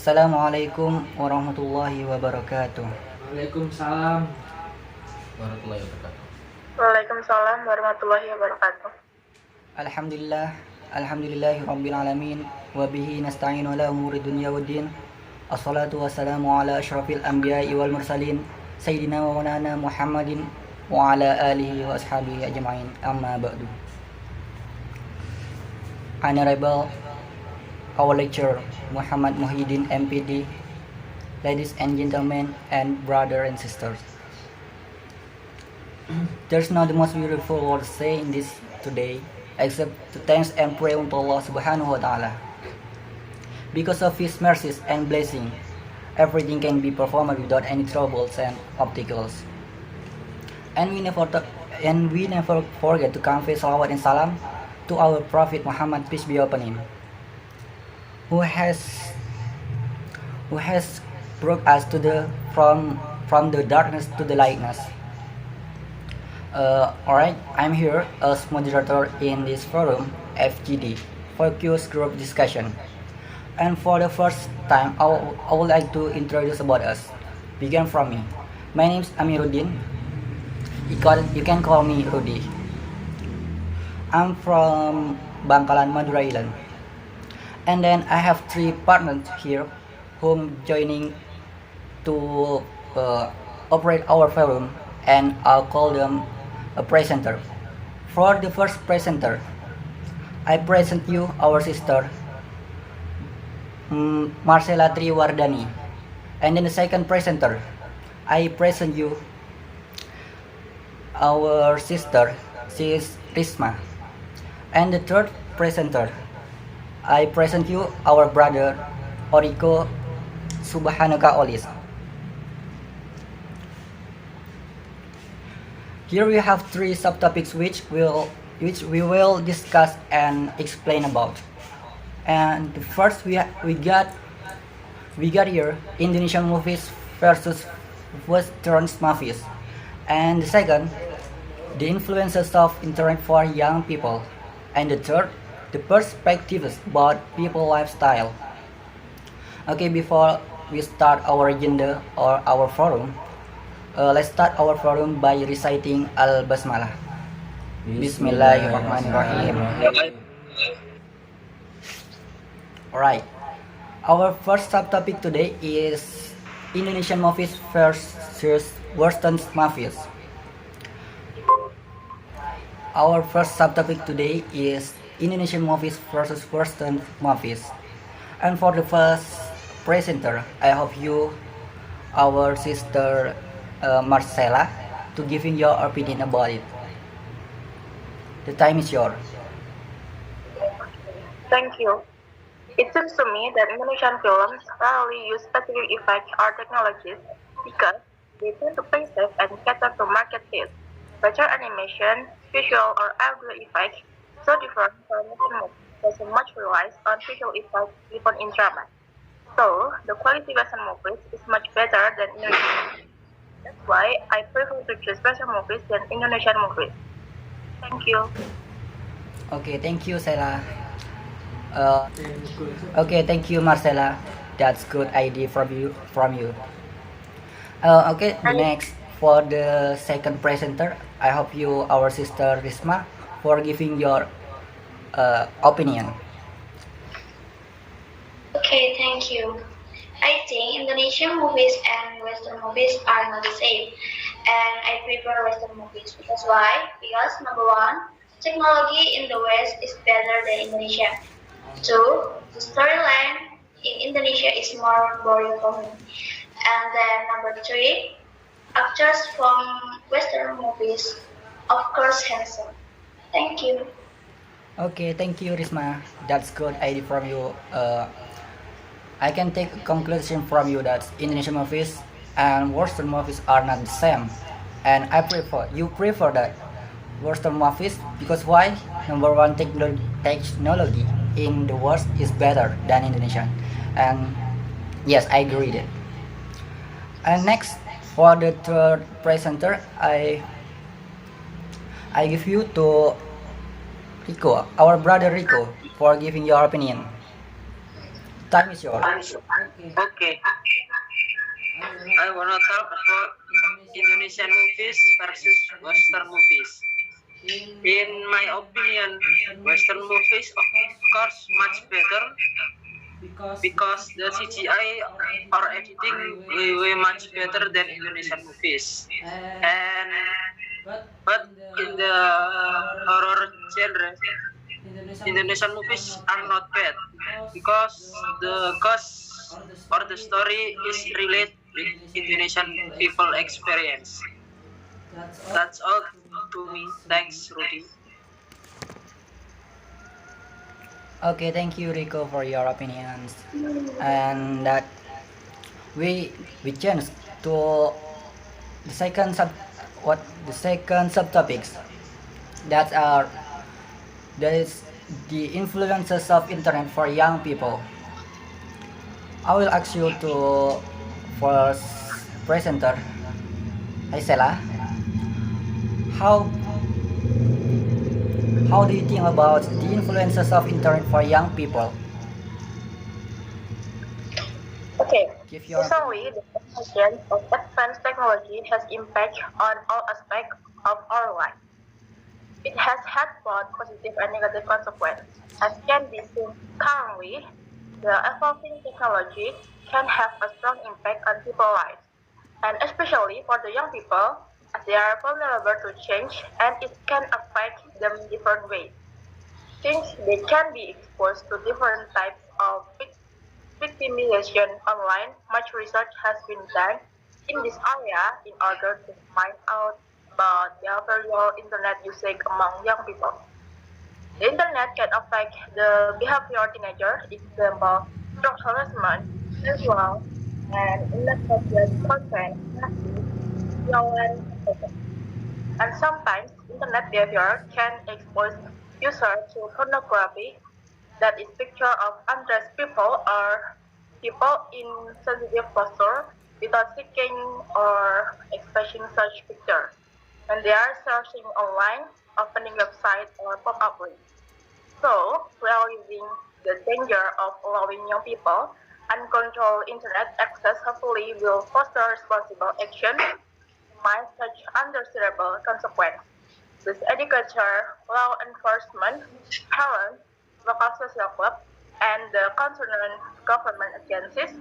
Assalamualaikum warahmatullahi wabarakatuh. Waalaikumsalam warahmatullahi wabarakatuh. Waalaikumsalam warahmatullahi wabarakatuh. Alhamdulillah, alhamdulillahi rabbil alamin, wa bihi nasta'inu ala umuri dunya waddin. Assalatu wassalamu ala asyrafil anbiya'i wal mursalin, sayyidina wa maulana Muhammadin wa ala alihi wa ashabihi ajma'in. Amma ba'du. Honorable our lecturer Muhammad Muhyiddin MPD, ladies and gentlemen, and brothers and sisters. There's not the most beautiful word to say in this today, except to thanks and pray unto Allah subhanahu wa ta'ala. Because of His mercies and blessing, everything can be performed without any troubles and obstacles. And we never forget to convey salawat and salam to our Prophet Muhammad, peace be upon him, who has brought us from the darkness to the lightness. Alright, I'm here as moderator in this forum, FGD, Focus Group Discussion. And for the first time, I would like to introduce about us. Begin from me. My name is Amiruddin. You can call me Rudy. I'm from Bangkalan, Madura Island. And then I have three partners here whom joining to operate our forum, and I'll call them a presenter. For the first presenter, I present you our sister marshela wardani. And then the second presenter, I present you our sister, she is Risma. And the third presenter, I present you our brother Orico, subhanoca olist. Here we have three subtopics which we will discuss and explain about. And the first we got here Indonesian movies versus Western movies. And the second, the influences of internet for young people. And the third, the perspectives about people lifestyle. Okay, before we start our agenda or our forum, let's start our forum by reciting Al-Basmalah. Bismillahirrahmanirrahim. Alright, our first subtopic today is Indonesian movies versus Western movies. Our first subtopic today is Indonesian movies versus Western movies. And for the first presenter, I hope you, our sister Marshela, to giving your opinion about it. The time is yours. Thank you. It seems to me that Indonesian films rarely use specific effects or technologies because they tend to play safe and cater to market taste. Better animation, visual or audio effects, so different from Western movies, doesn't much relies on visual effects even in drama. So, the quality Western movies is much better than Indonesian movies. That's why I prefer to choose Western movies than Indonesian movies. Thank you. Okay, thank you, Sela. Okay, thank you, Marcela. That's good idea from you. Okay, next for the second presenter, I hope you, our sister Risma, for giving your opinion. Okay, thank you. I think Indonesian movies and Western movies are not the same, and I prefer Western movies. Because why? Because number one, technology in the West is better than Indonesia. Two, the storyline in Indonesia is more boring for me. And then number three, actors from Western movies, of course, handsome. Thank you. Okay, thank you, Risma. That's good idea from you. I can take a conclusion from you that Indonesian movies and Western movies are not the same, and you prefer that Western movies because why? Number one, technology in the West is better than Indonesian, and yes, I agree with it. And next, for the third presenter, I give you to Rico, our brother Rico, for giving your opinion. Time is yours. Okay, Okay, I wanna I talk wanna talk about Indonesian Indonesian movies movies versus versus Western Western movies. movies. In my In my opinion, opinion, Western Western movies movies of of course much course much better better because the because the CGI CGI or or editing editing way way much better much than better than Indonesian Indonesian movies. movies. And And but but in the in the horror horror genre, genre, Indonesian movies Indonesian are movies not are bad not bad because because the the cause cause or the or the story is story is relate with related with Indonesian Indonesian people people experience. experience. That's all That's all to me. to me. Thanks, Rudy. Thanks, Rudy. Okay, thank you, Rico, for your opinions. And that we change to the second subtopics that are that is the influences of internet for young people. I will ask you to first presenter. Hi Sela, how how do you think about the influences of internet for young people? Okay, Give your recently opinion. the emergence of advanced technology has impact on all aspects of our life. It has had both positive and negative consequences. As can be seen currently, the evolving technology can have a strong impact on people's lives, and especially for the young people, as they are vulnerable to change and it can affect them in different ways. Since they can be exposed to different types of victimization online, much research has been done in this area in order to find out about the overall internet usage among young people. The internet can affect the behavior of teenagers, example, drug harassment, sexual, and inappropriate content, harassing, violence, etc. And sometimes internet behavior can expose users to pornography, that is picture of undressed people or people in sensitive posture without seeking or expressing such picture. When they are searching online, opening website or pop-up links. So, realizing the danger of allowing young people uncontrolled internet access hopefully will foster responsible action to minimize such undesirable consequences. This educator, law enforcement, parents, local social club, and the concerned government agencies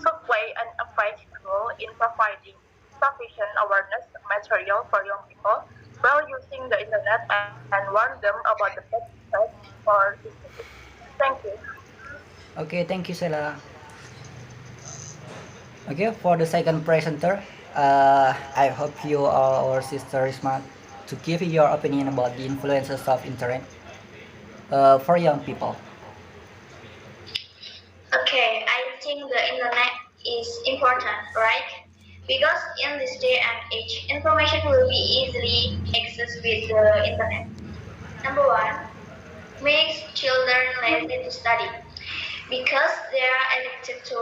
should play an effective role in providing sufficient awareness material for young people while using the internet and warn them about the bad effects for this use. Thank you. Okay, thank you Sela. Okay, for the second presenter, I hope you our sister Risma to give your opinion about the influences of internet for young people. Okay, I think the internet is important, right? Because in this day and age, information will be easily accessed with the internet. Number one, makes children lazy to study because they are addicted to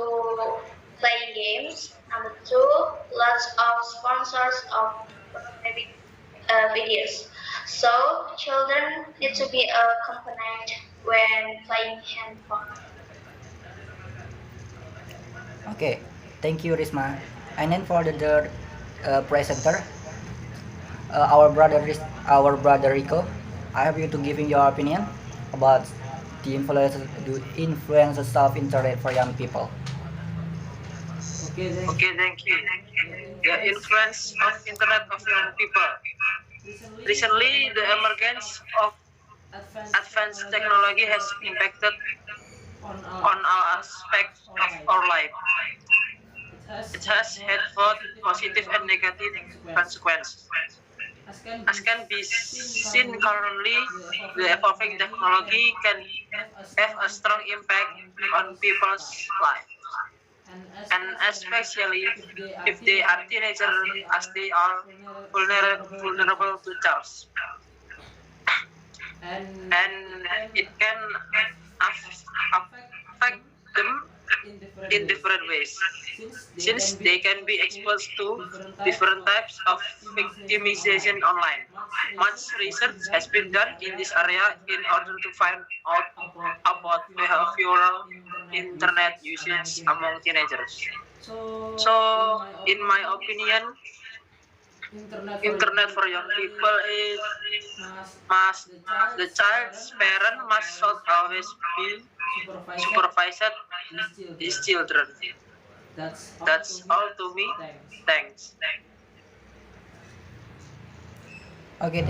playing games. Number two, lots of sponsors of pornographic videos. So children need to be accompanied when playing handphone. Okay, thank you Risma. And then for the third presenter, our brother Rico. I have you to giving your opinion about the influences of internet for young people. Okay, thank Okay, thank you. the The influence of influence of internet of internet young of people. young people. Recently, the Recently, the emergence emergence of of advanced advanced technology has technology has impacted impacted on all on all aspects aspects of our of life. our life. It has It had has both had both positive and positive and negative negative consequences. consequences. As can As be can be seen seen currently, currently, the evolving the evolving technology can technology can have a have strong a strong impact impact on on people's life, people's life, and and especially especially if they are if they are teenagers, teenagers, as as they they are are vulnerable to vulnerable charge, to charge, and it and can it can affect affect them them in different in ways, different ways, since they since can be they can be exposed to exposed to different types different of types of victimization online. victimization online. Much Much research has research been has done in been this done in area this in area order in to order find to find out about about behavioral behavioral internet usage among teenagers. So, in my opinion, internet for young people is must the child's parent must not always be supervised these children. That's all to me. Thanks. Okay,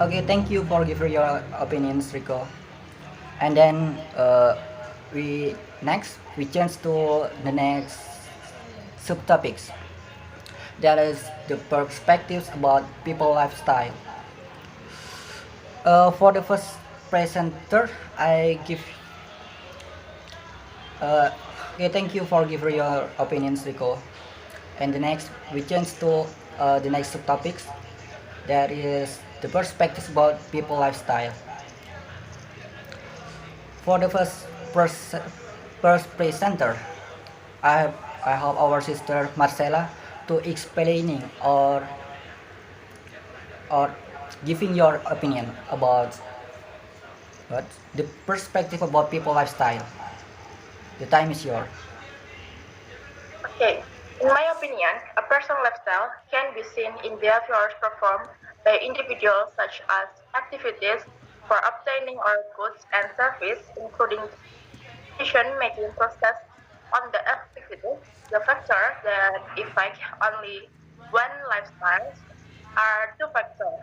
okay. Thank you for giving your opinions, Rico. And then we change to the next subtopics. That is the perspectives about people lifestyle. For the first presenter, I give. Uh, okay, thank you for giving your opinions, Rico. And the next, we change to the next subtopics. That is the perspectives about people lifestyle. For the first presenter, I I have our sister Marcela to explaining or giving your opinion about what the perspective about people lifestyle. The time is yours. Okay. In my opinion, a personal lifestyle can be seen in behaviors performed by individuals such as activities for obtaining our goods and service, including decision-making process on the activity. The factors that affect only one lifestyle are two factors,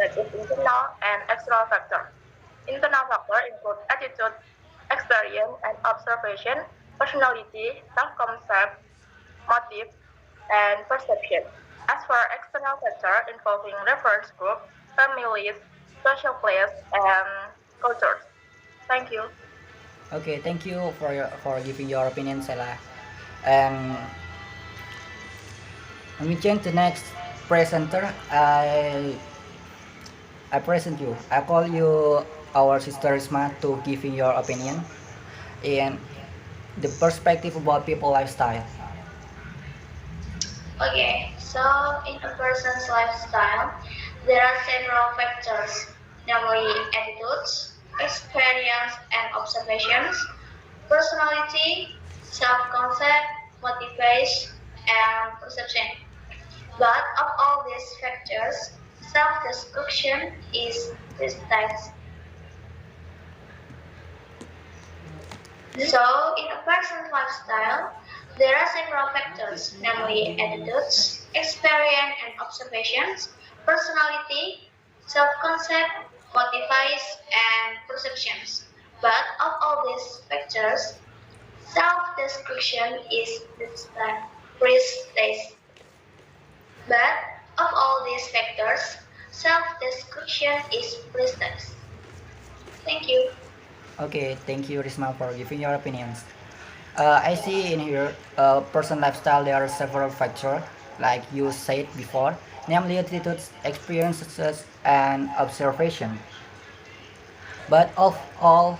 that is internal and external factor. Internal factor include attitude, experience and observation, personality, self-concept, motive, and perception. As for external factor involving reference group, families, social place, and cultures. Thank you. Okay, thank you for giving your opinion, Sela. And let me change the next presenter. I present you. I call you our sister Risma to giving your opinion and the perspective about people lifestyle. Okay, so in a person's lifestyle, there are several factors, namely attitudes, experience and observations, personality, self-concept, motivation, and perception. But of all these factors, self-destruction is precise. So, in a person's lifestyle, there are several factors, namely attitudes, experience and observations, personality, self-concept, motivations, and perceptions. But of all these factors, self-description is precise. But of all these factors, self-description is precise. Thank you. Okay, thank you Risma for giving your opinions. I see in here person lifestyle there are several factors like you said before, namely attitudes, experiences, and observation. But of all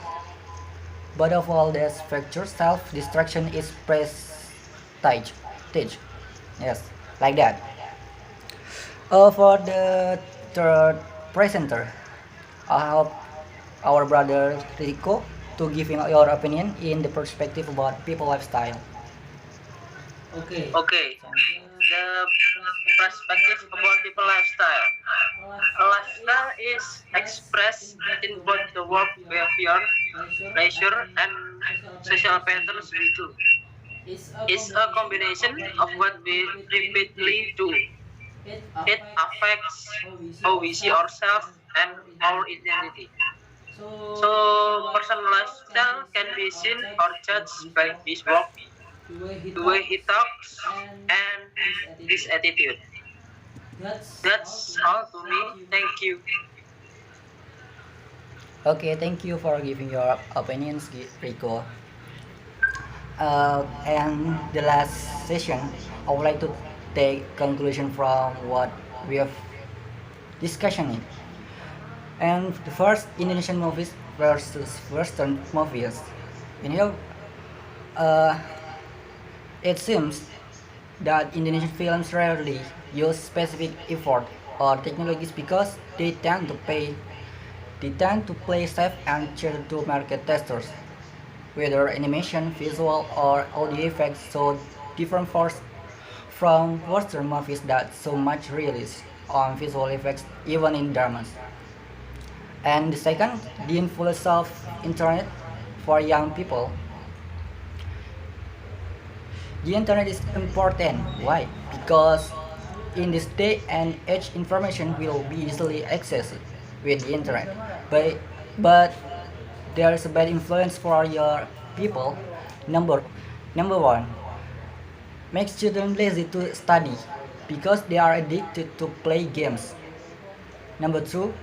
but of all these factors, self-destruction is prestige. Teach. Yes, like that. For the third presenter, I have our brother Rico to give your opinion in the perspective about people lifestyle. Okay, the perspective about people lifestyle. A lifestyle is expressed in both the work behavior, leisure, and social patterns we do. It's a combination of what we repeatedly do. It affects how we see ourselves and our identity. So, personal lifestyle can be seen or judged by his work, the way he talks, and his attitude. That's all to me. Thank you. Okay, thank you for giving your opinions, Rico. And the last session, I would like to take conclusion from what we have discussion in. And the first Indonesian movies versus Western movies. You know, uh, it seems that Indonesian films rarely use specific effort or technologies because they tend to play safe and chill to market testers. whether animation, visual, or audio effects so different from Western movies that so much relies on visual effects even in dramas. And the second, the influence of internet for young people. The internet is important. Why? Because in this day and age, information will be easily accessed with the internet. But there is a bad influence for your people. Number one, makes children lazy to study because they are addicted to play games. Number two,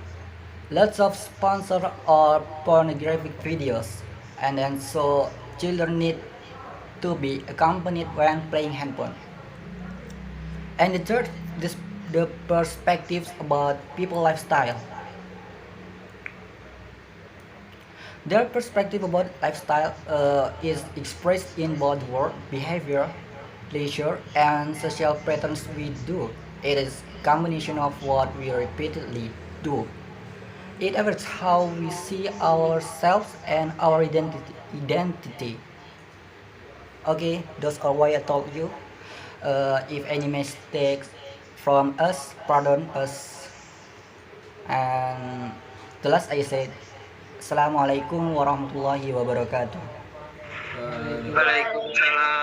lots of sponsored or pornographic videos, and then so children need to be accompanied when playing handphone. And the third, the perspectives about people lifestyle. Their perspective about lifestyle is expressed in both work, behavior, leisure, and social patterns we do. It is combination of what we repeatedly do. It affects how we see ourselves and our identity. Okay, those are why I told you. If any mistakes from us, pardon us. And the last I said, Assalamualaikum warahmatullahi wabarakatuh. Waalaikumsalam.